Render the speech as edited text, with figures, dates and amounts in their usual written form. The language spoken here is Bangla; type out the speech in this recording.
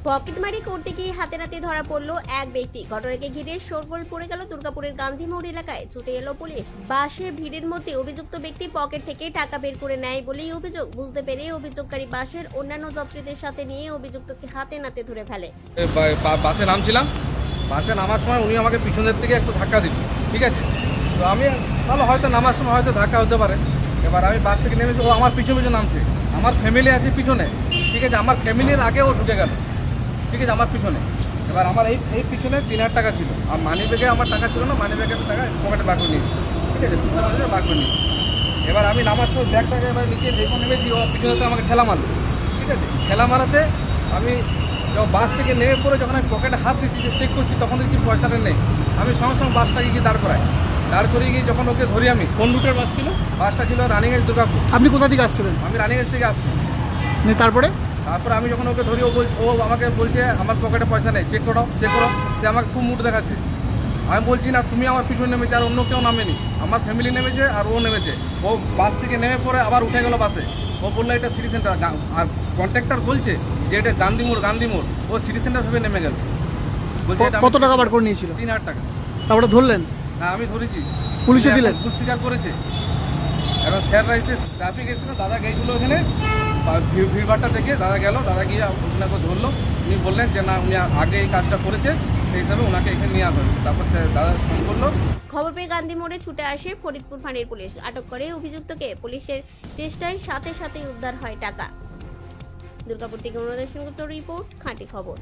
পকেটমারি করতে গিয়ে হাতে নাতে ধরা পড়লো এক ব্যক্তি। ঘটনাকে ঘিরে শোরগোল পড়ে গেল দুর্গাপুরের গান্ধী মোড় এলাকায়। ছুটে এলো পুলিশ। বাসে ভিড়ের মধ্যে অভিযুক্ত ব্যক্তি পকেট থেকে টাকা বের করে নেয় বলেই অভিযোগ। বুঝতে পেরে অভিযোগকারী বাসের অন্যান্য যাত্রীদের সাথে নিয়ে অভিযুক্তকে হাতে নাতে ধরে ফেলে। বাসে নামছিলাম, বাসে নামার সময় উনি আমাকে পিছনের দিকে একটু ধাক্কা দিল, ঠিক আছে। তো আমি তাহলে হয়তো নামার সময় হয়তো ধাক্কা হতে পারে। এবার আমি বাস থেকে নেমেছি, ও আমার পিছু পিছু নামছে। আমার ফ্যামিলি আছে পিছনে, ঠিক আছে। আমার ফ্যামিলির আগে ও ঢুকে গেল, ঠিক আছে, আমার পিছনে। এবার আমার এই পিছনে 3,000 টাকা ছিল, আর মানি ব্যাগে আমার টাকা ছিল না, মানি ব্যাগে টাকা পকেটে বার করে নিয়েছি, ঠিক আছে, বার করে নিয়েছি। এবার আমি নামার সময় ব্যাগটাকে এবার নিচে যখন নেমেছি, ও পিছনে আমাকে ঠেলা মারলো, ঠিক আছে। ঠেলা মারাতে আমি যখন বাস থেকে নেমে পড়ে যখন আমি পকেটে হাত দিচ্ছি, যে চেক করছি, তখন দেখছি পয়সাটা নেই। আমি সঙ্গে সঙ্গে বাসটাকে গিয়ে দাঁড় করাই। দাঁড় করিয়ে গিয়ে যখন ওকে ধরি, আমি কোন রুটের বাস ছিল? বাসটা ছিল রানিগঞ্জ দুর্গাপুর। আপনি কোথা থেকে আসছিলেন? আমি রানিগঞ্জ থেকে আসছি। তারপরে আমি যখন ওকে ধরি, ও আমাকে বলছে আমার পকেটে পয়সা নেই, চেক করো চেক করো। সে আমাকে খুব মুড দেখাচ্ছে। আমি বলছি না, তুমি আমার পিছনে নেমেছে, আর অন্য কেউ নামেনি, আমার ফ্যামিলি নেমেছে আর ও নেমেছে। ও বাস থেকে নেমে পড়ে আবার উঠে গেল বাসে। ও বললো এটা সিটি সেন্টার, আর কন্ট্রাক্টর বলছে যে এটা গান্ধী মোড়। ও সিটি সেন্টার ভেবে নেমে গেল। বলছে কত টাকা বার করে নিয়েছিল? 3,000 টাকা। তারপরে ধরলেন? হ্যাঁ, আমি ধরেছি। পুলিশে দিলেন? ভুল স্বীকার করেছে। এবার স্যাররা এসে, ট্রাফিক এসেছিল, দাদা গেছিল ওখানে ভিড়ভাড়টা দেখে দাদা গেল, দাদা গিয়ে ওনাকে ধরলো। উনি বললেন যে না, উনি আগে এই কাজটা করেছে, সেই হিসাবে ওনাকে এখানে নিয়ে আসা। তারপর দাদা ফোন করলো। খবর পেয়ে গান্ধী মোড়ে ছুটে আসে ফরিদপুর ফাঁড়ির পুলিশ। আটক করে অভিযুক্তকে। পুলিশের চেষ্টায় সাথে সাথে উদ্ধার হয় টাকা। দুর্গাপুর থেকে অনুরাধা সেনগুপ্ত রিপোর্ট, খাঁটি খবর।